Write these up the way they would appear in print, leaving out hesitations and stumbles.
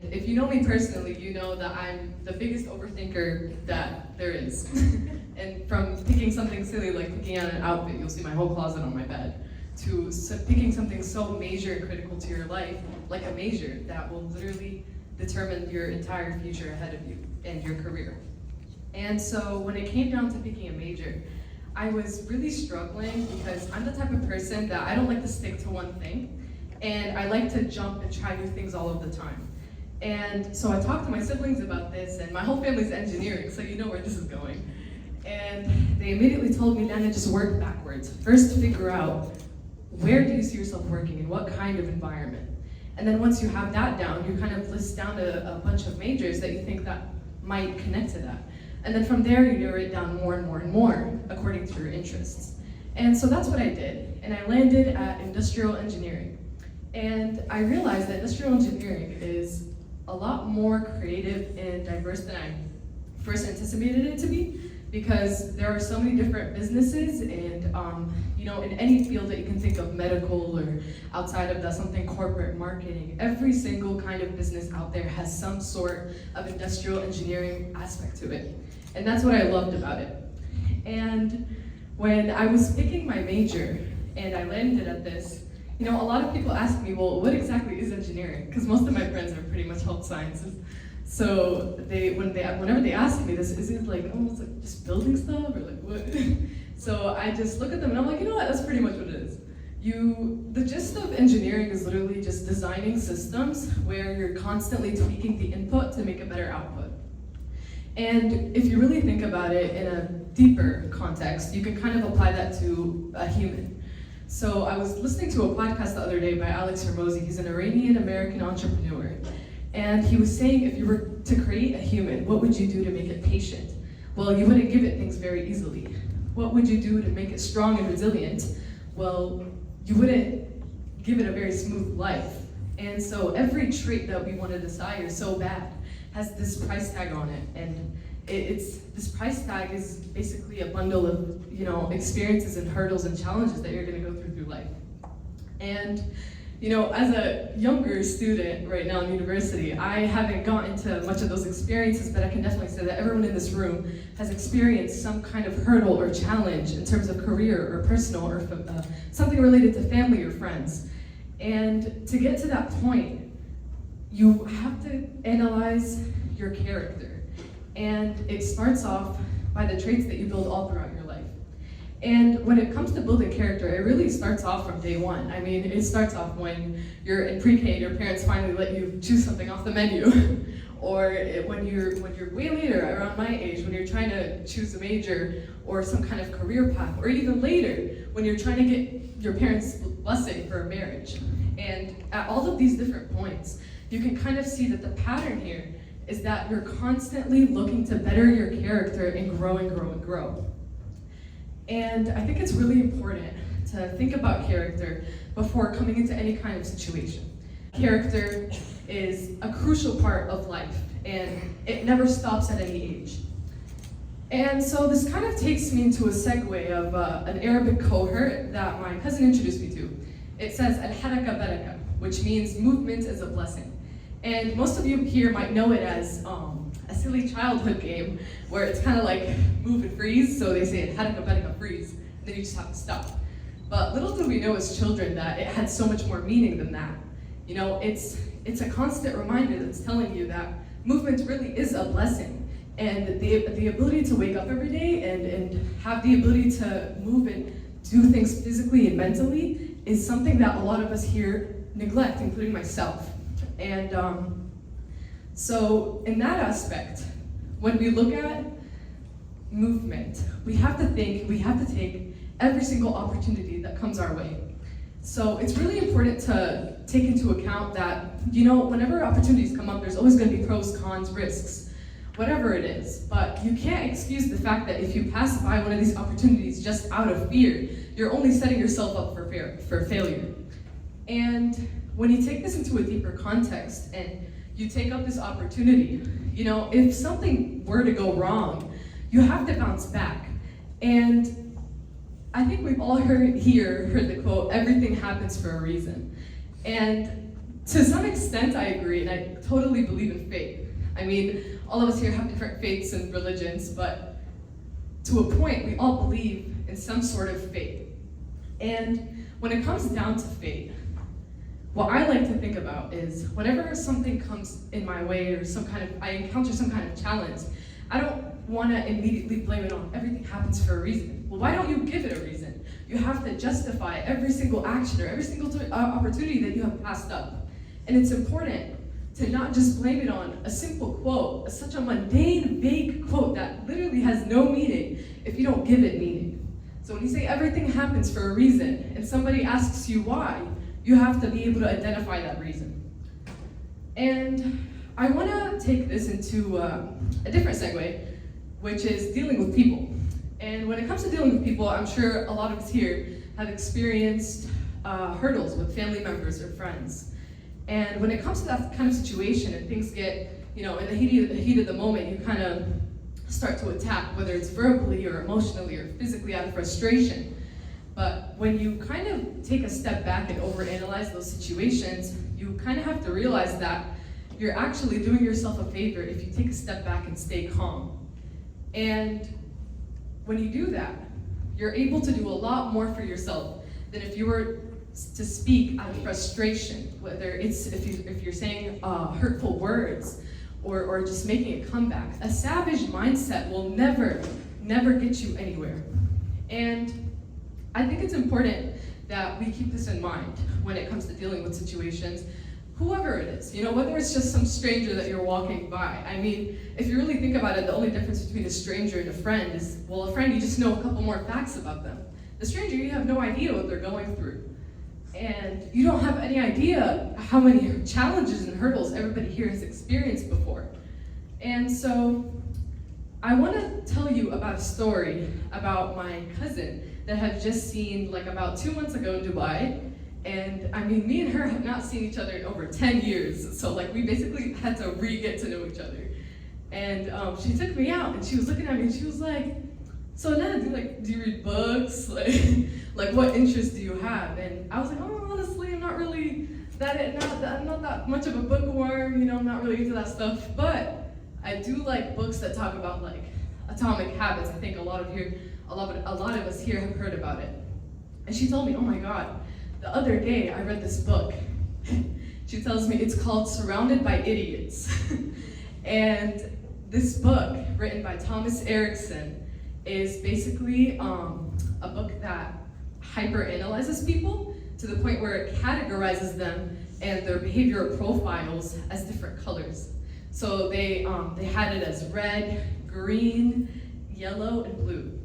If you know me personally, you know that I'm the biggest overthinker that there is. And from picking something silly like picking out an outfit, you'll see my whole closet on my bed, to picking something so major and critical to your life, like a major that will literally determine your entire future ahead of you and your career. And so when it came down to picking a major, I was really struggling because I'm the type of person that I don't like to stick to one thing, and I like to jump and try new things all of the time. And so I talked to my siblings about this, and my whole family's engineering, so you know where this is going. And they immediately told me, Lana, just work backwards. First figure out, where do you see yourself working, in what kind of environment? And then once you have that down, you kind of list down a bunch of majors that you think that might connect to that. And then from there, you narrow it down more and more and more, according to your interests. And so that's what I did, and I landed at industrial engineering. And I realized that industrial engineering is a lot more creative and diverse than I first anticipated it to be, because there are so many different businesses, and in any field that you can think of, medical or outside of that, something corporate marketing, every single kind of business out there has some sort of industrial engineering aspect to it. And that's what I loved about it. And when I was picking my major and I landed at this, a lot of people ask me, well, what exactly is engineering? Because most of my friends are pretty much health sciences. So whenever they ask me this, is it like, oh, it's like just building stuff, or like what? So I just look at them and I'm like, you know what, that's pretty much what it is. The gist of engineering is literally just designing systems where you're constantly tweaking the input to make a better output. And if you really think about it in a deeper context, you can kind of apply that to a human. So I was listening to a podcast the other day by Alex Hormozi. He's an Iranian-American entrepreneur. And he was saying, if you were to create a human, what would you do to make it patient? Well, you wouldn't give it things very easily. What would you do to make it strong and resilient? Well, you wouldn't give it a very smooth life. And so every trait that we want to desire so bad has this price tag on it. And this price tag is basically a bundle of experiences and hurdles and challenges that you're going to go through life. And as a younger student right now in university, I haven't gotten into much of those experiences, but I can definitely say that everyone in this room has experienced some kind of hurdle or challenge in terms of career or personal or something related to family or friends. And to get to that point, you have to analyze your character. And it starts off by the traits that you build all throughout your life. And when it comes to building character, it really starts off from day one. I mean, it starts off when you're in pre-K and your parents finally let you choose something off the menu. Or when you're way later, around my age, when you're trying to choose a major or some kind of career path. Or even later, when you're trying to get your parents' blessing for a marriage. And at all of these different points, you can kind of see that the pattern here is that you're constantly looking to better your character and grow and grow and grow. And I think it's really important to think about character before coming into any kind of situation. Character is a crucial part of life, and it never stops at any age. And so this kind of takes me into a segue of an Arabic cohort that my cousin introduced me to. It says, al-haraka baraka, which means movement is a blessing. And most of you here might know it as a silly childhood game where it's kind of like move and freeze, so they say haraka baraka freeze, and then you just have to stop. But little do we know as children that it had so much more meaning than that. It's a constant reminder that's telling you that movement really is a blessing, and the ability to wake up every day and have the ability to move and do things physically and mentally is something that a lot of us here neglect, including myself. And so in that aspect, when we look at movement, we have to take every single opportunity that comes our way. So it's really important to take into account that, whenever opportunities come up, there's always going to be pros, cons, risks, whatever it is. But you can't excuse the fact that if you pass by one of these opportunities just out of fear, you're only setting yourself up for failure. And when you take this into a deeper context and you take up this opportunity, if something were to go wrong, you have to bounce back. And I think we've all heard the quote, everything happens for a reason. And to some extent, I agree, and I totally believe in faith. I mean, all of us here have different faiths and religions, but to a point, we all believe in some sort of faith. And when it comes down to faith, what I like to think about is whenever something comes in my way or I encounter some kind of challenge, I don't want to immediately blame it on everything happens for a reason. Well, why don't you give it a reason? You have to justify every single action or every single opportunity that you have passed up. And it's important to not just blame it on a simple quote, such a mundane, vague quote that literally has no meaning if you don't give it meaning. So when you say everything happens for a reason and somebody asks you why, you have to be able to identify that reason. And I want to take this into a different segue, which is dealing with people. And when it comes to dealing with people, I'm sure a lot of us here have experienced hurdles with family members or friends. And when it comes to that kind of situation and things get, in the heat of the moment, you kind of start to attack, whether it's verbally or emotionally or physically out of frustration. But when you kind of take a step back and overanalyze those situations, you kind of have to realize that you're actually doing yourself a favor if you take a step back and stay calm. And when you do that, you're able to do a lot more for yourself than if you were to speak out of frustration, whether it's if you're saying hurtful words or just making a comeback. A savage mindset will never get you anywhere. And I think it's important that we keep this in mind when it comes to dealing with situations, whoever it is, whether it's just some stranger that you're walking by. I mean, if you really think about it, the only difference between a stranger and a friend is, well, a friend, you just know a couple more facts about them. The stranger, you have no idea what they're going through. And you don't have any idea how many challenges and hurdles everybody here has experienced before. And so I want to tell you about a story about my cousin that I had just seen about 2 months ago in Dubai. And I mean, me and her have not seen each other in over 10 years. So we basically had to get to know each other. And she took me out and she was looking at me and she was like, so Lana, do you read books? Like what interests do you have? And I was like, oh, honestly, I'm not really I'm not that much of a bookworm, I'm not really into that stuff. But I do like books that talk about atomic habits. I think a lot of us here have heard about it. And she told me, oh my God, the other day I read this book. She tells me it's called Surrounded by Idiots. And this book, written by Thomas Erickson, is basically a book that hyper-analyzes people to the point where it categorizes them and their behavioral profiles as different colors. So they had it as red, green, yellow, and blue.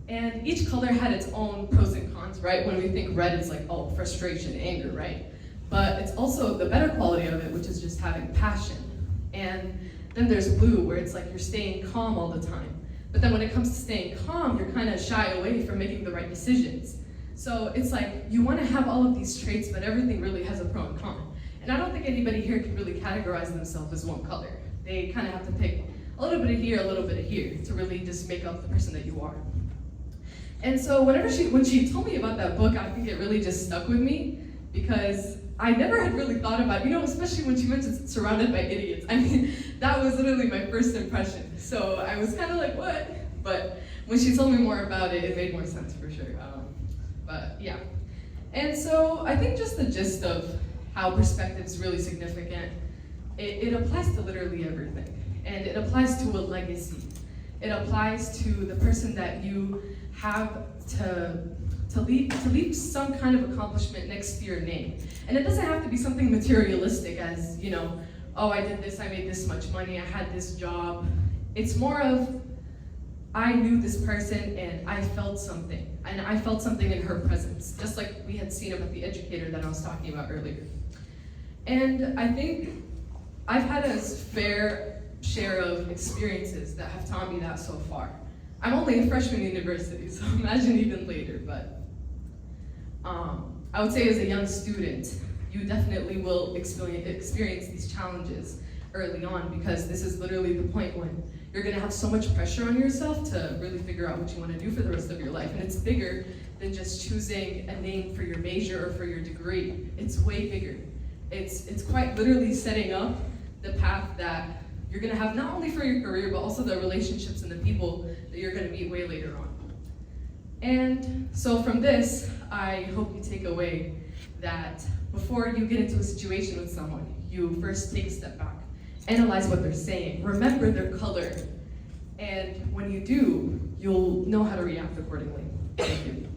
And each color had its own pros and cons, right? When we think red, it's frustration, anger, right? But it's also the better quality of it, which is just having passion. And then there's blue, where it's you're staying calm all the time. But then when it comes to staying calm, you're kind of shy away from making the right decisions. So it's you want to have all of these traits, but everything really has a pro and con. And I don't think anybody here can really categorize themselves as one color. They kind of have to pick a little bit of here, a little bit of here, to really just make up the person that you are. And so when she told me about that book, I think it really just stuck with me, because I never had really thought about, especially when she mentioned Surrounded by Idiots. I mean, that was literally my first impression. So I was kind of like, what? But when she told me more about it, it made more sense for sure. But yeah. And so I think just the gist of how perspective is really significant, it applies to literally everything. And it applies to a legacy. It applies to the person that you have to leave some kind of accomplishment next to your name. And it doesn't have to be something materialistic as, oh, I did this, I made this much money, I had this job. It's more of, I knew this person and I felt something. And I felt something in her presence, just like we had seen about the educator that I was talking about earlier. And I think I've had a fair share of experiences that have taught me that so far. I'm only a freshman in university, so imagine even later, but I would say as a young student, you definitely will experience these challenges early on, because this is literally the point when you're gonna have so much pressure on yourself to really figure out what you wanna do for the rest of your life. And it's bigger than just choosing a name for your major or for your degree. It's way bigger. It's quite literally setting up the path that you're gonna have not only for your career, but also the relationships and the people that you're gonna meet way later on. And so from this, I hope you take away that before you get into a situation with someone, you first take a step back, analyze what they're saying, remember their color, and when you do, you'll know how to react accordingly. Thank you.